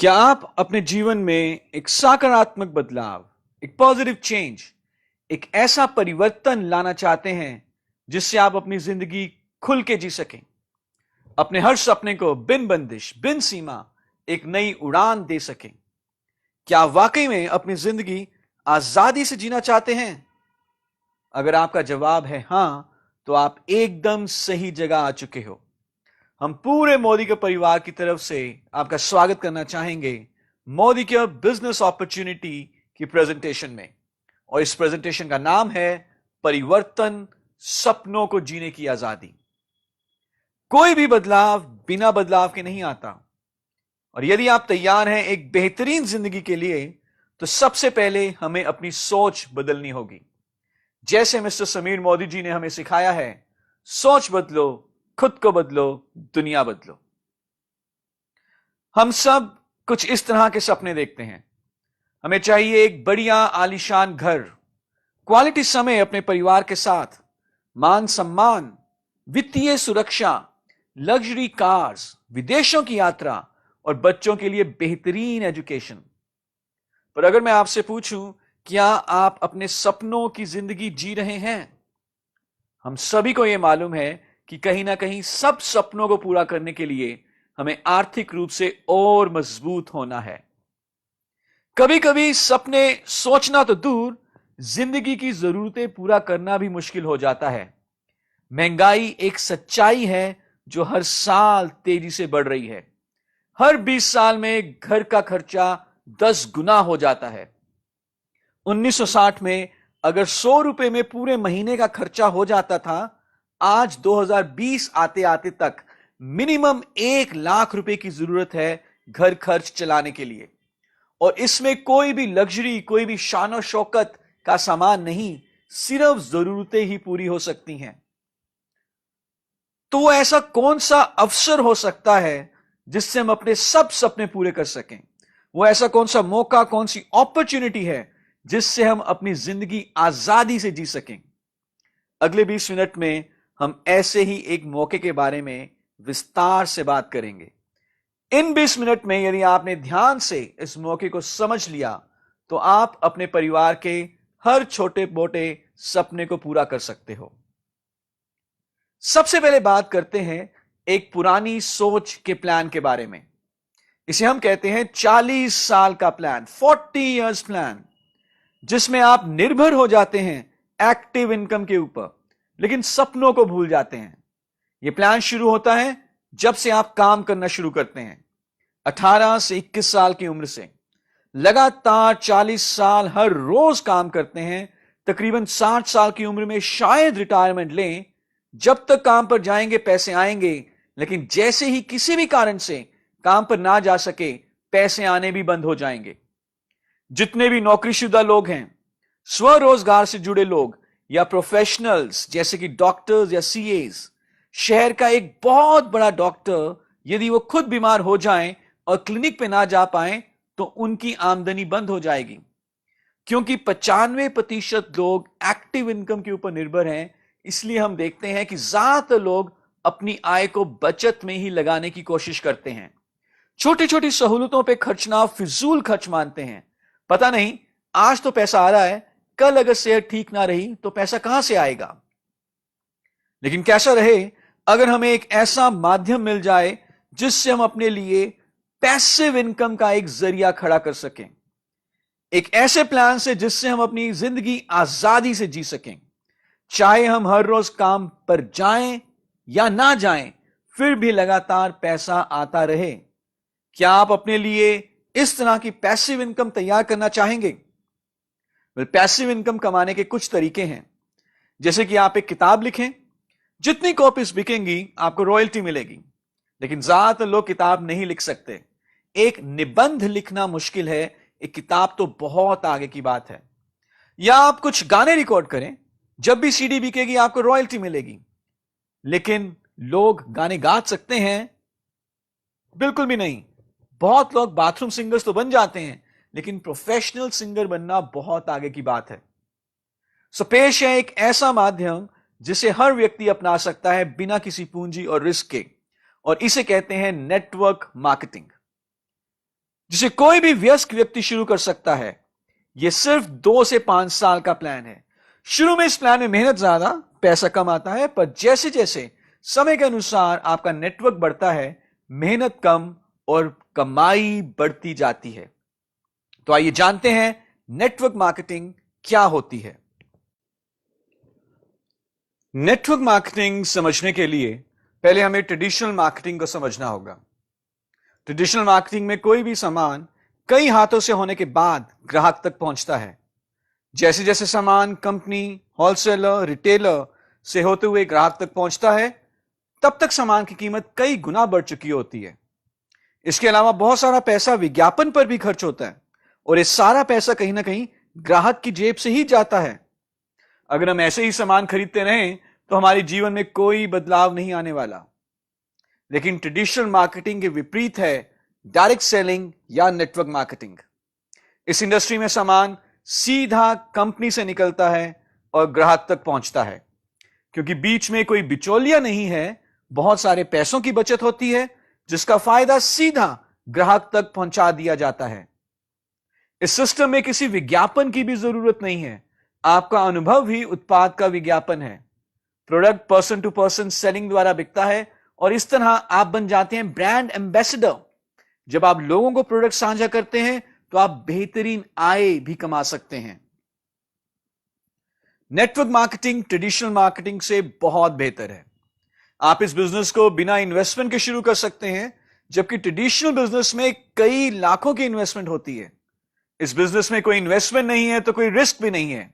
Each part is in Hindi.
क्या आप अपने जीवन में एक सकारात्मक बदलाव, एक पॉजिटिव चेंज, एक ऐसा परिवर्तन लाना चाहते हैं जिससे आप अपनी जिंदगी खुल के जी सकें, अपने हर सपने को बिन बंदिश, बिन सीमा एक नई उड़ान दे सकें? क्या आप वाकई में अपनी जिंदगी आजादी से जीना चाहते हैं? अगर आपका जवाब है हां, तो आप एकदम सही जगह आ चुके हो। हम पूरे मोदी के परिवार की तरफ से आपका स्वागत करना चाहेंगे मोदी के बिजनेस अपॉर्चुनिटी की प्रेजेंटेशन में। और इस प्रेजेंटेशन का नाम है परिवर्तन, सपनों को जीने की आजादी। कोई भी बदलाव बिना बदलाव के नहीं आता, और यदि आप तैयार हैं एक बेहतरीन जिंदगी के लिए, तो सबसे पहले हमें अपनी सोच बदलनी होगी। जैसे मिस्टर समीर मोदी जी ने हमें सिखाया है, सोच बदलो, खुद को बदलो, दुनिया बदलो। हम सब कुछ इस तरह के सपने देखते हैं। हमें चाहिए एक बढ़िया आलीशान घर, क्वालिटी समय अपने परिवार के साथ, मान सम्मान, वित्तीय सुरक्षा, लग्जरी कार्स, विदेशों की यात्रा और बच्चों के लिए बेहतरीन एजुकेशन। पर अगर मैं आपसे पूछूं, क्या आप अपने सपनों की जिंदगी जी रहे हैं? हम सभी को यह मालूम है कि कहीं ना कहीं सब सपनों को पूरा करने के लिए हमें आर्थिक रूप से और मजबूत होना है। कभी कभी सपने सोचना तो दूर, जिंदगी की जरूरतें पूरा करना भी मुश्किल हो जाता है। महंगाई एक सच्चाई है जो हर साल तेजी से बढ़ रही है। हर 20 साल में घर का खर्चा 10 गुना हो जाता है। 1960 में अगर 100 रुपए में पूरे महीने का खर्चा हो जाता था, आज 2020 आते आते तक मिनिमम 1 लाख रुपए की जरूरत है घर खर्च चलाने के लिए। और इसमें कोई भी लग्जरी, कोई भी शान शौकत का सामान नहीं, सिर्फ जरूरतें ही पूरी हो सकती हैं। तो वो ऐसा कौन सा अवसर हो सकता है जिससे हम अपने सब सपने पूरे कर सकें? वो ऐसा कौन सा मौका, कौन सी अपॉर्चुनिटी है जिससे हम अपनी जिंदगी आजादी से जी सकें? अगले 20 मिनट में हम ऐसे ही एक मौके के बारे में विस्तार से बात करेंगे। इन 20 मिनट में यदि आपने ध्यान से इस मौके को समझ लिया, तो आप अपने परिवार के हर छोटे मोटे सपने को पूरा कर सकते हो। सबसे पहले बात करते हैं एक पुरानी सोच के प्लान के बारे में। इसे हम कहते हैं 40 साल का प्लान, 40 इयर्स प्लान, जिसमें आप निर्भर हो जाते हैं एक्टिव इनकम के ऊपर, लेकिन सपनों को भूल जाते हैं। यह प्लान शुरू होता है जब से आप काम करना शुरू करते हैं, 18 से 21 साल की उम्र से। लगातार 40 साल हर रोज काम करते हैं, तकरीबन 60 साल की उम्र में शायद रिटायरमेंट लें। जब तक काम पर जाएंगे पैसे आएंगे, लेकिन जैसे ही किसी भी कारण से काम पर ना जा सके, पैसे आने भी बंद हो जाएंगे। जितने भी नौकरीशुदा लोग हैं, स्वरोजगार से जुड़े लोग या प्रोफेशनल्स जैसे कि डॉक्टर्स या सीएस, शहर का एक बहुत बड़ा डॉक्टर यदि वो खुद बीमार हो जाएं और क्लिनिक पे ना जा पाए, तो उनकी आमदनी बंद हो जाएगी। क्योंकि 95% लोग एक्टिव इनकम के ऊपर निर्भर हैं, इसलिए हम देखते हैं कि ज्यादातर लोग अपनी आय को बचत में ही लगाने की कोशिश करते हैं। छोटी छोटी सहूलतों पे खर्चना फिजूल खर्च मानते हैं। पता नहीं, आज तो पैसा आ रहा है, कल अगर सेहत ठीक ना रही तो पैसा कहां से आएगा? लेकिन कैसा रहे, अगर हमें एक ऐसा माध्यम मिल जाए जिससे हम अपने लिए पैसिव इनकम का एक जरिया खड़ा कर सकें, एक ऐसे प्लान से जिससे हम अपनी जिंदगी आजादी से जी सकें, चाहे हम हर रोज काम पर जाएं या ना जाएं, फिर भी लगातार पैसा आता रहे। क्या आप अपने लिए इस तरह की पैसिव इनकम तैयार करना चाहेंगे? पैसिव इनकम कमाने के कुछ तरीके हैं। जैसे कि आप एक किताब लिखें, जितनी कॉपीज बिकेंगी आपको रॉयल्टी मिलेगी। लेकिन ज्यादातर लोग किताब नहीं लिख सकते। एक निबंध लिखना मुश्किल है, एक किताब तो बहुत आगे की बात है। या आप कुछ गाने रिकॉर्ड करें, जब भी सीडी बिकेगी आपको रॉयल्टी मिलेगी। लेकिन लोग गाने गा सकते हैं? बिल्कुल भी नहीं। बहुत लोग बाथरूम सिंगर्स तो बन जाते हैं, लेकिन प्रोफेशनल सिंगर बनना बहुत आगे की बात है। सो पेश है एक ऐसा माध्यम जिसे हर व्यक्ति अपना सकता है बिना किसी पूंजी और रिस्क के, और इसे कहते हैं नेटवर्क मार्केटिंग। जिसे कोई भी वयस्क व्यक्ति शुरू कर सकता है। यह सिर्फ 2 से 5 साल का प्लान है। शुरू में इस प्लान में मेहनत ज्यादा, पैसा कम आता है, पर जैसे जैसे समय के अनुसार आपका नेटवर्क बढ़ता है, मेहनत कम और कमाई बढ़ती जाती है। तो आइए जानते हैं नेटवर्क मार्केटिंग क्या होती है। नेटवर्क मार्केटिंग समझने के लिए पहले हमें ट्रेडिशनल मार्केटिंग को समझना होगा। ट्रेडिशनल मार्केटिंग में कोई भी सामान कई हाथों से होने के बाद ग्राहक तक पहुंचता है। जैसे जैसे सामान कंपनी, होलसेलर, रिटेलर से होते हुए ग्राहक तक पहुंचता है, तब तक सामान की कीमत कई गुना बढ़ चुकी होती है। इसके अलावा बहुत सारा पैसा विज्ञापन पर भी खर्च होता है और ये सारा पैसा कहीं ना कहीं ग्राहक की जेब से ही जाता है। अगर हम ऐसे ही सामान खरीदते रहें तो हमारे जीवन में कोई बदलाव नहीं आने वाला। लेकिन ट्रेडिशनल मार्केटिंग के विपरीत है डायरेक्ट सेलिंग या नेटवर्क मार्केटिंग। इस इंडस्ट्री में सामान सीधा कंपनी से निकलता है और ग्राहक तक पहुंचता है। क्योंकि बीच में कोई बिचौलिया नहीं है, बहुत सारे पैसों की बचत होती है जिसका फायदा सीधा ग्राहक तक पहुंचा दिया जाता है। इस सिस्टम में किसी विज्ञापन की भी जरूरत नहीं है। आपका अनुभव ही उत्पाद का विज्ञापन है। Product person to person selling द्वारा बिकता है और इस तरह आप बन जाते हैं ब्रांड एम्बेसडर। जब आप लोगों को प्रोडक्ट साझा करते हैं तो आप बेहतरीन आय भी कमा सकते हैं। नेटवर्क मार्केटिंग ट्रेडिशनल मार्केटिंग से बहुत बेहतर है। आप इस बिजनेस को बिना इन्वेस्टमेंट के शुरू कर सकते हैं, जबकि ट्रेडिशनल बिजनेस में कई लाखों की इन्वेस्टमेंट होती है। इस बिजनेस में कोई इन्वेस्टमेंट नहीं है तो कोई रिस्क भी नहीं है।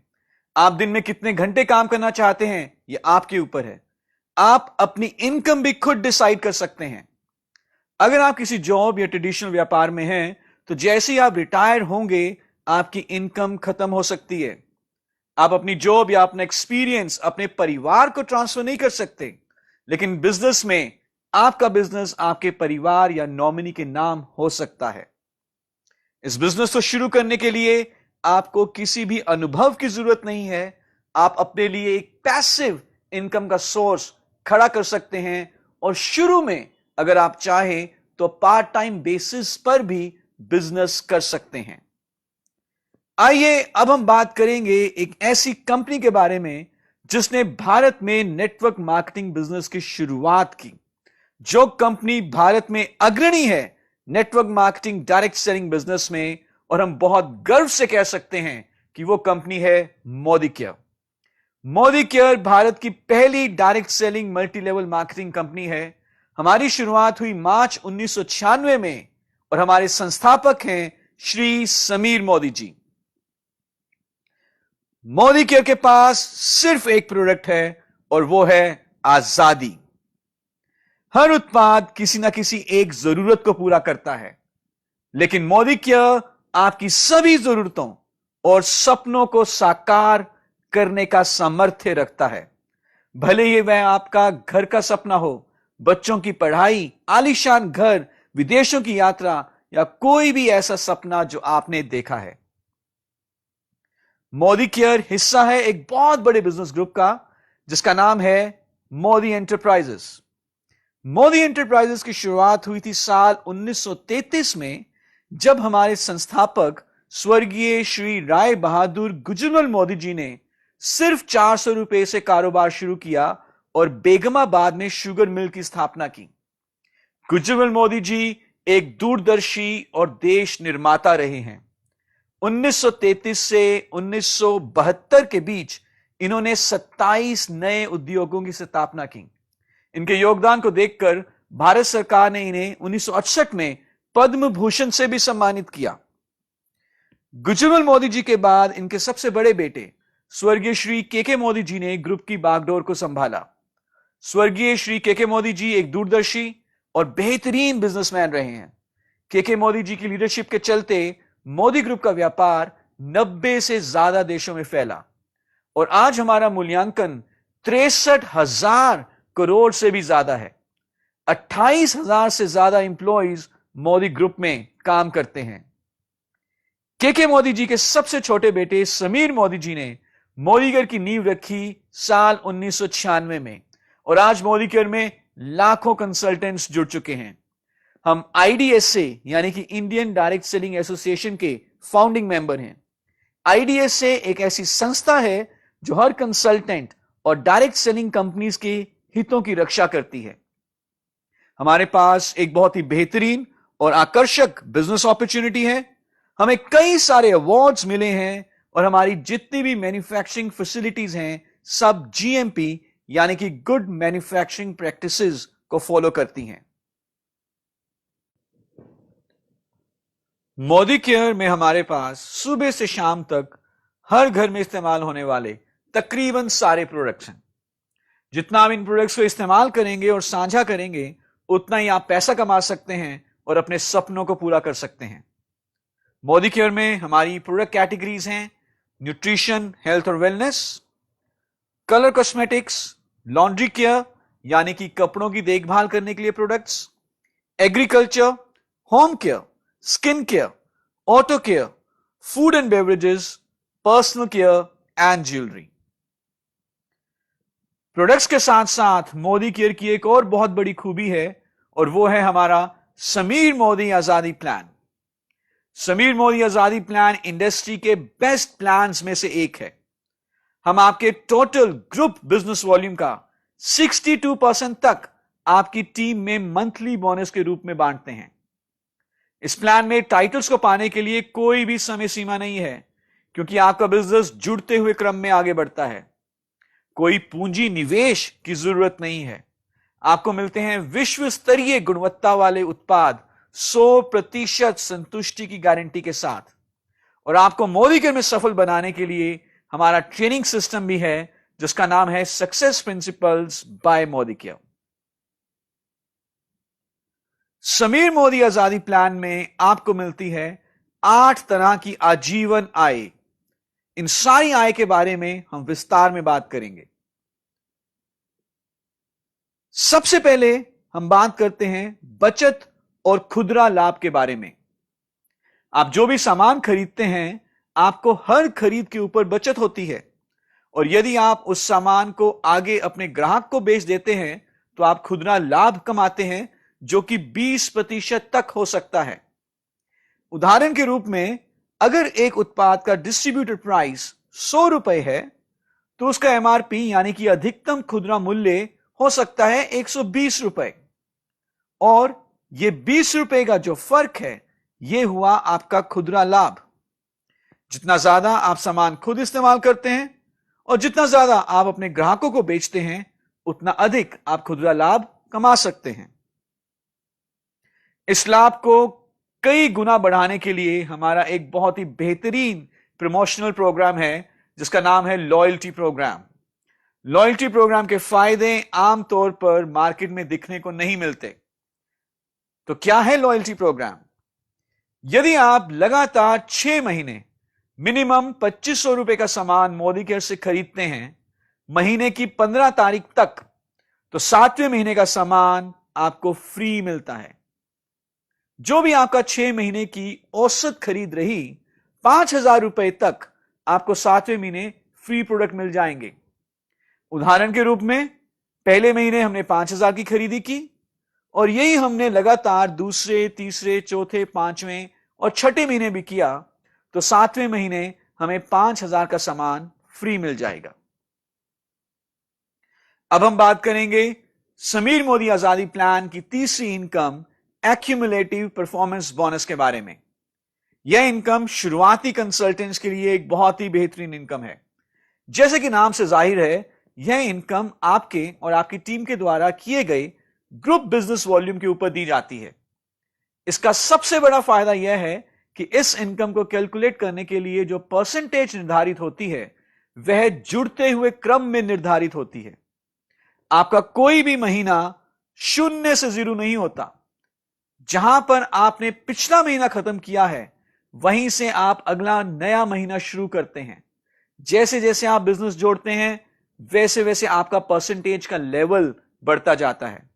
आप दिन में कितने घंटे काम करना चाहते हैं यह आपके ऊपर है। आप अपनी इनकम भी खुद डिसाइड कर सकते हैं। अगर आप किसी जॉब या ट्रेडिशनल व्यापार में हैं तो जैसे ही आप रिटायर होंगे आपकी इनकम खत्म हो सकती है। आप अपनी जॉब या अपना एक्सपीरियंस अपने परिवार को ट्रांसफर नहीं कर सकते, लेकिन बिजनेस में आपका बिजनेस आपके परिवार या नॉमिनी के नाम हो सकता है। इस बिजनेस को शुरू करने के लिए आपको किसी भी अनुभव की जरूरत नहीं है। आप अपने लिए एक पैसिव इनकम का सोर्स खड़ा कर सकते हैं और शुरू में अगर आप चाहें तो पार्ट टाइम बेसिस पर भी बिजनेस कर सकते हैं। आइए अब हम बात करेंगे एक ऐसी कंपनी के बारे में जिसने भारत में नेटवर्क मार्केटिंग बिजनेस की शुरुआत की। जो कंपनी भारत में अग्रणी है network marketing direct selling business में, और हम बहुत गर्व से कह सकते हैं कि वो कंपनी है मोदी केयर। मोदी केयर भारत की पहली direct selling multi level marketing company है। हमारी शुरुआत हुई मार्च 1996 में और हमारे संस्थापक हैं श्री समीर मोदी जी। मोदी केयर के पास सिर्फ एक प्रोडक्ट है और वो है आजादी। हर उत्पाद किसी ना किसी एक जरूरत को पूरा करता है, लेकिन मोदी केयर आपकी सभी जरूरतों और सपनों को साकार करने का सामर्थ्य रखता है। भले ही वह आपका घर का सपना हो, बच्चों की पढ़ाई, आलीशान घर, विदेशों की यात्रा या कोई भी ऐसा सपना जो आपने देखा है। मोदी केयर हिस्सा है एक बहुत बड़े बिजनेस ग्रुप का जिसका नाम है मोदी एंटरप्राइजेस। मोदी एंटरप्राइजेस की शुरुआत हुई थी साल 1933 में, जब हमारे संस्थापक स्वर्गीय श्री राय बहादुर गुजरमल मोदी जी ने सिर्फ 400 रुपए से कारोबार शुरू किया और बेगमाबाद में शुगर मिल की स्थापना की। गुजरमल मोदी जी एक दूरदर्शी और देश निर्माता रहे हैं। 1933 से 1972 के बीच इन्होंने 27 नए उद्योगों की स्थापना की। इनके योगदान को देखकर भारत सरकार ने इन्हें 1968 में पद्म भूषण से भी सम्मानित किया। गुजरमल मोदी जी के बाद इनके सबसे बड़े बेटे स्वर्गीय श्री के मोदी जी ने ग्रुप की बागडोर को संभाला। स्वर्गीय श्री के मोदी जी एक दूरदर्शी और बेहतरीन बिजनेसमैन रहे हैं। के मोदी जी की लीडरशिप के चलते मोदी ग्रुप का व्यापार 90 से ज्यादा देशों में फैला और आज हमारा मूल्यांकन 63,000 करोड़ से भी ज्यादा है। 28,000 से ज्यादा एम्प्लॉइज मोदी ग्रुप में काम करते हैं। के मोदी जी के सबसे छोटे बेटे समीर मोदी जी ने मोदी केयर की नींव रखी साल 1996 में और आज मोदी केयर में लाखों कंसल्टेंट्स जुड़ चुके हैं। हम IDSA यानी कि इंडियन डायरेक्ट सेलिंग एसोसिएशन के फाउंडिंग मेंबर हैं। IDSA एक ऐसी संस्था है जो हर कंसल्टेंट और डायरेक्ट सेलिंग कंपनीज के हितों की रक्षा करती है। हमारे पास एक बहुत ही बेहतरीन और आकर्षक बिजनेस अपॉर्चुनिटी है। हमें कई सारे अवार्ड्स मिले हैं और हमारी जितनी भी मैन्युफैक्चरिंग फैसिलिटीज हैं सब GMP यानी कि गुड मैन्युफैक्चरिंग प्रैक्टिसेस को फॉलो करती हैं। मोदी केयर में हमारे पास सुबह से शाम तक हर घर में इस्तेमाल होने वाले तकरीबन सारे प्रोडक्ट्स हैं। जितना आप इन प्रोडक्ट्स को इस्तेमाल करेंगे और साझा करेंगे उतना ही आप पैसा कमा सकते हैं और अपने सपनों को पूरा कर सकते हैं। मोदी केयर में हमारी प्रोडक्ट कैटेगरीज हैं न्यूट्रिशन, हेल्थ और wellness, colour cosmetics, laundry care यानी कि कपड़ों की देखभाल करने के लिए products, agriculture, home care, skin care, auto care, food and beverages, personal care and jewellery. Products के साथ साथ मोदी केयर की एक और बहुत बड़ी खूबी है और वो है हमारा समीर मोदी आजादी प्लान। समीर मोदी आजादी प्लान इंडस्ट्री के बेस्ट प्लान्स में से एक है। हम आपके टोटल ग्रुप बिजनेस वॉल्यूम का 62% तक आपकी टीम में मंथली बोनस के रूप में बांटते हैं। इस प्लान में टाइटल्स को पाने के लिए कोई भी समय सीमा नहीं है क्योंकि आपका बिजनेस जुड़ते हुए क्रम में आगे बढ़ता है। कोई पूंजी निवेश की जरूरत नहीं है। आपको मिलते हैं विश्व स्तरीय गुणवत्ता वाले उत्पाद 100% संतुष्टि की गारंटी के साथ। और आपको मोदी केयर में सफल बनाने के लिए हमारा ट्रेनिंग सिस्टम भी है जिसका नाम है success principles by Modi care. Sameer Modi आजादी प्लान में आपको मिलती है 8 तरह की आजीवन आय। इन सारी आय के बारे में हम विस्तार में बात करेंगे। सबसे पहले हम बात करते हैं बचत और खुदरा लाभ के बारे में। आप जो भी सामान खरीदते हैं आपको हर खरीद के ऊपर बचत होती है और यदि आप उस सामान को आगे अपने ग्राहक को बेच देते हैं तो आप खुदरा लाभ कमाते हैं जो कि 20% तक हो सकता है। उदाहरण के रूप में अगर एक उत्पाद का डिस्ट्रीब्यूटर प्राइस 100 रुपए है तो उसका MRP यानी कि अधिकतम खुदरा मूल्य हो सकता है 120 रुपए और यह 20 रुपए का जो फर्क है यह हुआ आपका खुदरा लाभ। जितना ज्यादा आप सामान खुद इस्तेमाल करते हैं और जितना ज्यादा आप अपने ग्राहकों को बेचते हैं उतना अधिक आप खुदरा लाभ कमा सकते हैं। इस लाभ को कई गुना बढ़ाने के लिए हमारा एक बहुत ही बेहतरीन प्रमोशनल प्रोग्राम है जिसका नाम है लॉयल्टी प्रोग्राम। लॉयल्टी प्रोग्राम के फायदे आमतौर पर मार्केट में दिखने को नहीं मिलते। तो क्या है लॉयल्टी प्रोग्राम? यदि आप लगातार 6 महीने मिनिमम 2500 रुपए का सामान मोदी केयर से खरीदते हैं महीने की 15 तारीख तक, तो 7वें महीने का सामान आपको फ्री मिलता है। जो भी आपका 6 महीने की औसत खरीद रही 5000 रुपए तक आपको 7वें महीने फ्री प्रोडक्ट मिल जाएंगे। उदाहरण के रूप में पहले महीने हमने 5000 की खरीदी की और यही हमने लगातार दूसरे, तीसरे, चौथे, 5वें और 6ठे महीने भी किया तो 7वें महीने हमें 5000 का सामान फ्री मिल जाएगा। अब हम बात करेंगे समीर मोदी आजादी प्लान की तीसरी इनकम एक्यूमुलेटिव परफॉर्मेंस बोनस के बारे में। यह इनकम शुरुआती कंसल्टेंट्स के लिए एक बहुत ही बेहतरीन इनकम है। जैसे कि नाम से जाहिर है यह इनकम आपके और आपकी टीम के द्वारा किए गए ग्रुप बिजनेस वॉल्यूम के ऊपर दी जाती है। इसका सबसे बड़ा फायदा यह है कि इस इनकम को कैलकुलेट करने के लिए जो परसेंटेज निर्धारित होती है वह जुड़ते हुए क्रम में निर्धारित होती है। आपका कोई भी महीना 0 से 0 नहीं होता। जहां पर आपने पिछला महीना खत्म किया है वहीं से आप अगला नया महीना शुरू करते हैं। जैसे जैसे आप बिजनेस जोड़ते हैं वैसे वैसे आपका परसेंटेज का लेवल बढ़ता जाता है।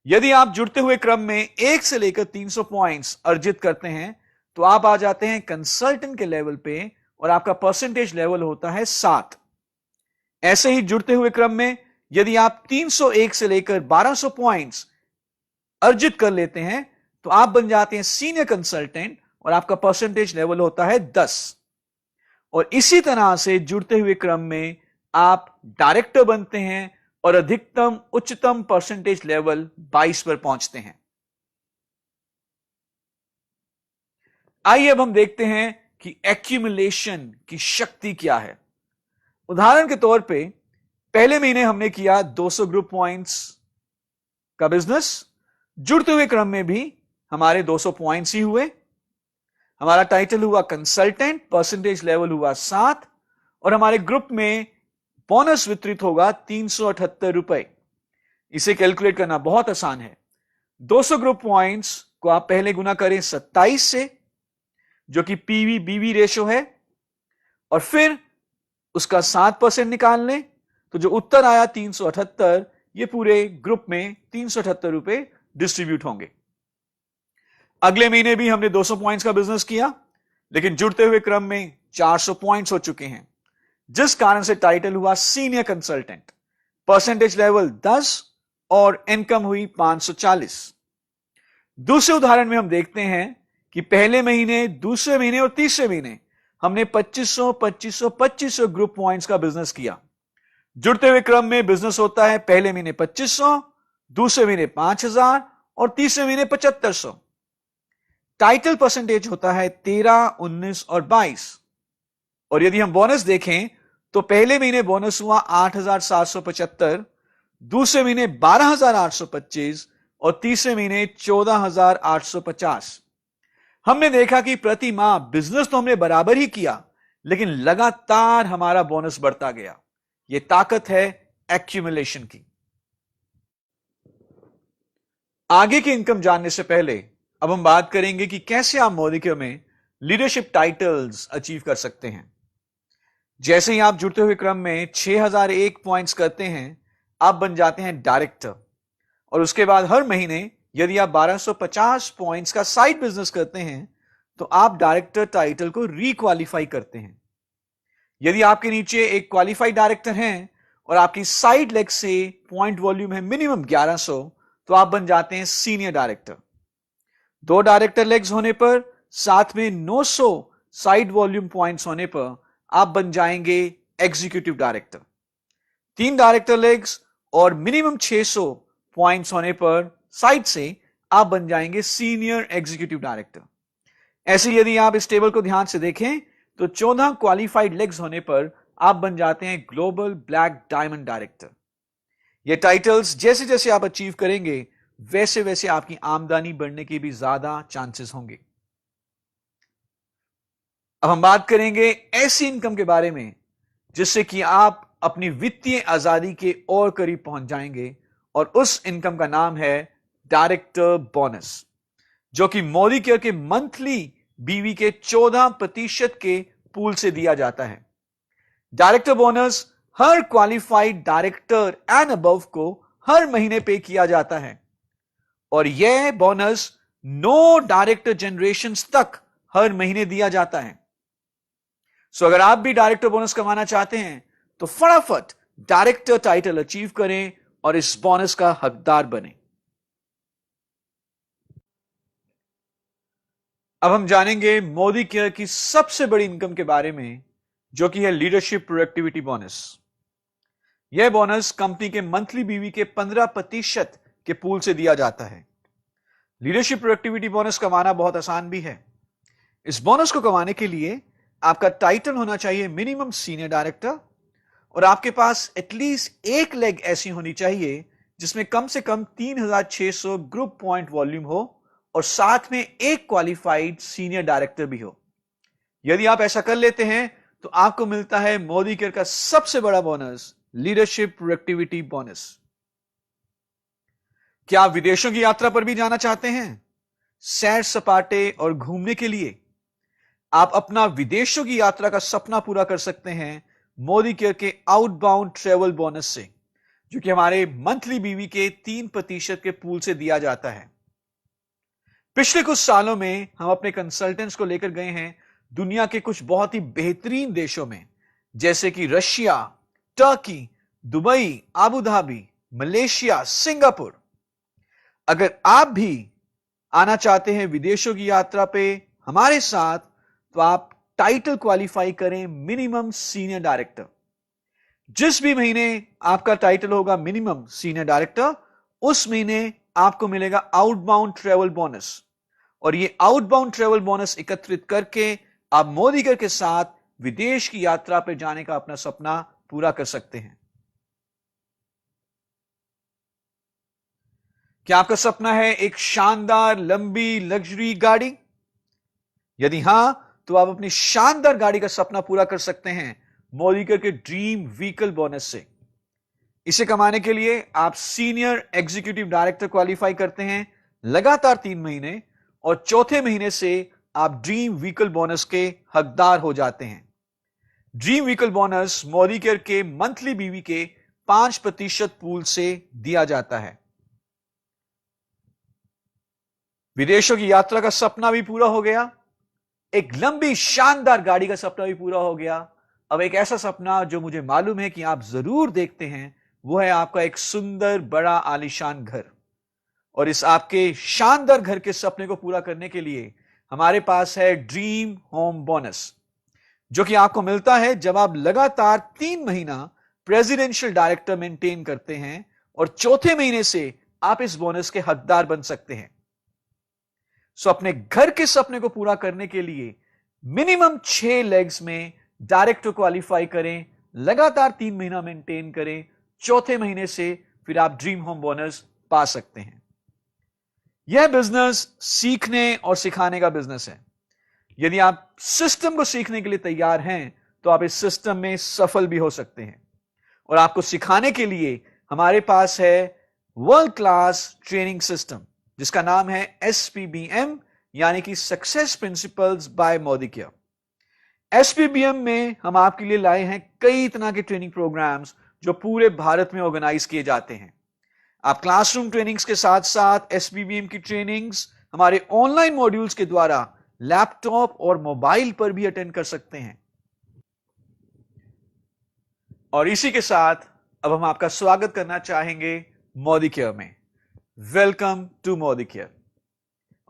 यदि आप जुड़ते हुए क्रम में 1 से लेकर 300 पॉइंट्स अर्जित करते हैं तो आप आ जाते हैं कंसल्टेंट के लेवल पे और आपका परसेंटेज लेवल होता है 7। ऐसे ही जुड़ते हुए क्रम में यदि आप 301 से लेकर 1200 पॉइंट्स अर्जित कर लेते हैं तो आप बन जाते हैं सीनियर कंसल्टेंट और आपका परसेंटेज लेवल होता है 10। और इसी तरह से जुड़ते हुए क्रम में आप डायरेक्टर बनते हैं और अधिकतम उच्चतम परसेंटेज लेवल 22 पर पहुंचते हैं। आइए अब हम देखते हैं कि एक्यूमुलेशन की शक्ति क्या है। उदाहरण के तौर पे पहले महीने हमने किया 200 ग्रुप पॉइंट्स का बिजनेस, जुड़ते हुए क्रम में भी हमारे 200 पॉइंट्स ही हुए, हमारा टाइटल हुआ कंसल्टेंट, परसेंटेज लेवल हुआ 7 और हमारे ग्रुप में बोनस वितरित होगा 378 रुपए। इसे कैलकुलेट करना बहुत आसान है। 200 ग्रुप पॉइंट्स को आप पहले गुना करें 27 से, जो कि पीवी बीवी रेशो है, और फिर उसका 7% निकाल लें, तो जो उत्तर आया 378, ये पूरे ग्रुप में 378 रुपए डिस्ट्रीब्यूट होंगे। अगले महीने भी हमने 200 पॉइंट्स का बिजनेस किया, लेकिन जुड़ते हुए क्रम में 400 पॉइंट्स हो चुके हैं, जिस कारण से टाइटल हुआ सीनियर कंसल्टेंट, परसेंटेज लेवल 10 और इनकम हुई 540। दूसरे उदाहरण में हम देखते हैं कि पहले महीने, दूसरे महीने और तीसरे महीने हमने 2500 2500 2500 ग्रुप पॉइंट्स का बिजनेस किया। जुड़ते हुए क्रम में बिजनेस होता है पहले महीने 2500, दूसरे महीने 5000 और तीसरे महीने 7500। टाइटल परसेंटेज होता है 13, 19 और 22। और यदि हम बोनस देखें तो पहले महीने बोनस हुआ 8775, दूसरे महीने 12825 और तीसरे महीने 14850। हमने देखा कि प्रति माह बिजनेस तो हमने बराबर ही किया, लेकिन लगातार हमारा बोनस बढ़ता गया। यह ताकत है एक्यूमुलेशन की। आगे की इनकम जानने से पहले अब हम बात करेंगे कि कैसे आप मोदिकेयर में लीडरशिप टाइटल्स अचीव कर सकते हैं। जैसे ही आप जुड़ते हुए क्रम में 6001 पॉइंट्स करते हैं, आप बन जाते हैं डायरेक्टर। और उसके बाद हर महीने यदि आप 1250 पॉइंट्स का साइड बिजनेस करते हैं, तो आप डायरेक्टर टाइटल को रीक्वालिफाई करते हैं। यदि आपके नीचे एक क्वालिफाइड डायरेक्टर हैं और आपकी साइड लेग से पॉइंट वॉल्यूम है मिनिमम 1100, तो आप बन जाते हैं सीनियर डायरेक्टर। 2 डायरेक्टर लेग्स होने पर, साथ में 900 साइड वॉल्यूम पॉइंट्स होने पर आप बन जाएंगे एग्जीक्यूटिव डायरेक्टर। 3 डायरेक्टर लेग्स और मिनिमम 600 पॉइंट्स होने पर साइड से आप बन जाएंगे सीनियर एग्जीक्यूटिव डायरेक्टर। ऐसे यदि आप इस टेबल को ध्यान से देखें तो 14 क्वालिफाइड लेग्स होने पर आप बन जाते हैं ग्लोबल ब्लैक डायमंड डायरेक्टर। ये टाइटल्स जैसे जैसे आप अचीव करेंगे, वैसे वैसे आपकी आमदनी बढ़ने की भी ज्यादा चांसेस होंगे। अब हम बात करेंगे ऐसी इनकम के बारे में जिससे कि आप अपनी वित्तीय आजादी के और करीब पहुंच जाएंगे, और उस इनकम का नाम है डायरेक्टर बोनस, जो कि मोदिकेयर के मंथली बीवी के 14% के पूल से दिया जाता है। Director bonus her qualified director and above को हर महीने पे किया जाता है, और यह बोनस 9 डायरेक्टर जनरेशंस तक हर महीने दिया जाता है। सो अगर आप भी डायरेक्टर बोनस कमाना चाहते हैं तो फटाफट डायरेक्टर टाइटल अचीव करें और इस बोनस का हकदार बने। अब हम जानेंगे मोदिकेयर की सबसे बड़ी इनकम के बारे में, जो कि है लीडरशिप प्रोडक्टिविटी बोनस। यह बोनस कंपनी के मंथली बीवी के 15% के पूल से दिया जाता है। लीडरशिप प्रोडक्टिविटी बोनस कमाना बहुत आसान भी है। इस बोनस को कमाने के लिए आपका टाइटल होना चाहिए मिनिमम सीनियर डायरेक्टर, और आपके पास एटलीस्ट एक लेग ऐसी होनी चाहिए जिसमें कम से कम 3600 ग्रुप पॉइंट वॉल्यूम हो और साथ में एक क्वालिफाइड सीनियर डायरेक्टर भी हो। यदि आप ऐसा कर लेते हैं तो आपको मिलता है मोदिकेयर का सबसे बड़ा बोनस, लीडरशिप प्रोडक्टिविटी बोनस। क्या आप विदेशों की यात्रा पर भी जाना चाहते हैं, सैर सपाटे और घूमने के लिए? आप अपना विदेशों की यात्रा का सपना पूरा कर सकते हैं मोदिकेयर के आउटबाउंड ट्रेवल बोनस से, जो कि हमारे मंथली बीवी के 3% के पूल से दिया जाता है। पिछले कुछ सालों में हम अपने कंसल्टेंट्स को लेकर गए हैं दुनिया के कुछ बहुत ही बेहतरीन देशों में, जैसे कि Russia, Turkey, Dubai, Abu Dhabi, Malaysia, Singapore. अगर आप भी आना चाहते हैं विदेशों की यात्रा पे हमारे साथ, तो आप टाइटल क्वालिफाई करें मिनिमम सीनियर डायरेक्टर। जिस भी महीने आपका टाइटल होगा मिनिमम सीनियर डायरेक्टर, उस महीने आपको मिलेगा आउटबाउंड ट्रेवल बोनस। और ये आउटबाउंड ट्रेवल बोनस एकत्रित करके आप मोदीकर के साथ विदेश की यात्रा पर जाने का अपना सपना पूरा कर सकते हैं। क्या आपका सपना है एक शानदार लंबी लग्जरी गाड़ी? यदि हां, तो आप अपनी शानदार गाड़ी का सपना पूरा कर सकते हैं मोदीकर के ड्रीम व्हीकल बोनस से। इसे कमाने के लिए आप सीनियर एग्जीक्यूटिव डायरेक्टर क्वालिफाई करते हैं लगातार 3 महीने, और चौथे महीने से आप ड्रीम व्हीकल बोनस के हकदार हो जाते हैं। ड्रीम व्हीकल बोनस मोदीकर के मंथली बीवी के 5% पूल से दिया जाता है। विदेशों की यात्रा का सपना भी पूरा हो गया, एक लंबी शानदार गाड़ी का सपना भी पूरा हो गया। अब एक ऐसा सपना जो मुझे मालूम है कि आप जरूर देखते हैं, वो है आपका एक सुंदर बड़ा आलीशान घर। और इस आपके शानदार घर के सपने को पूरा करने के लिए हमारे पास है ड्रीम होम बोनस, जो कि आपको मिलता है जब आप लगातार 3 महीना प्रेसिडेंशियल डायरेक्टर मेंटेन करते हैं, और चौथे महीने से आप इस बोनस के हकदार बन सकते हैं। सो अपने घर के सपने को पूरा करने के लिए मिनिमम 6 लेग्स में डायरेक्टर क्वालिफाई करें, लगातार 3 महीना मेंटेन करें, चौथे महीने से फिर आप ड्रीम होम बोनस पा सकते हैं। यह बिजनेस सीखने और सिखाने का बिजनेस है। यदि आप सिस्टम को सीखने के लिए तैयार हैं, तो आप इस सिस्टम में सफल भी हो सकते हैं। और आपको सिखाने के लिए हमारे पास है वर्ल्ड क्लास ट्रेनिंग सिस्टम, जिसका नाम है SPBM, यानी कि success principles by Modicare. SPBM में हम आपके लिए लाए हैं कई तरह के ट्रेनिंग प्रोग्राम्स जो पूरे भारत में ऑर्गेनाइज किए जाते हैं। आप क्लासरूम ट्रेनिंग्स के साथ साथ SPBM की ट्रेनिंग्स हमारे ऑनलाइन मॉड्यूल्स के द्वारा लैपटॉप और मोबाइल पर भी अटेंड कर सकते हैं। और इसी के साथ अब हम आपका स्वागत करना चाहेंगे मोदीकेयर में। Welcome to Modicare.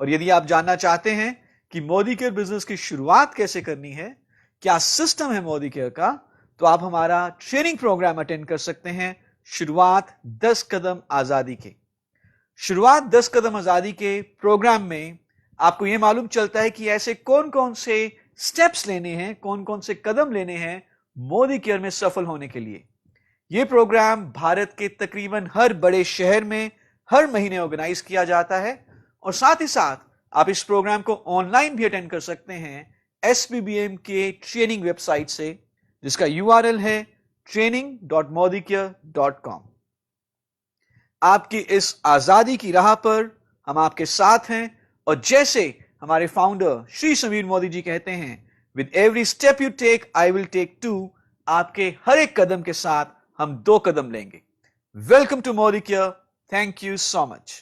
और यदि आप जानना चाहते हैं कि मोदीकेयर बिजनेस की शुरुआत कैसे करनी है, क्या सिस्टम है मोदीकेयर का, तो आप हमारा ट्रेनिंग प्रोग्राम अटेंड कर सकते हैं, शुरुआत 10 कदम आजादी के। शुरुआत 10 कदम आजादी के प्रोग्राम में आपको यह मालूम चलता है कि ऐसे कौन कौन से स्टेप्स लेने हैं, कौन कौन से कदम लेने हैं मोदीकेयर में सफल होने के लिए। यह प्रोग्राम भारत के तकरीबन हर बड़े शहर में हर महीने ऑर्गेनाइज किया जाता है, और साथ ही साथ आप इस प्रोग्राम को ऑनलाइन भी अटेंड कर सकते हैं SPBM के ट्रेनिंग वेबसाइट से, जिसका URL है training.modicare.com। आपकी इस आजादी की राह पर हम आपके साथ हैं, और जैसे हमारे फाउंडर श्री समीर मोदी जी कहते हैं, with every step you take I will take 2। आपके हर एक कदम के साथ हम 2 कदम लेंगे। Welcome to Modicare. Thank you so much.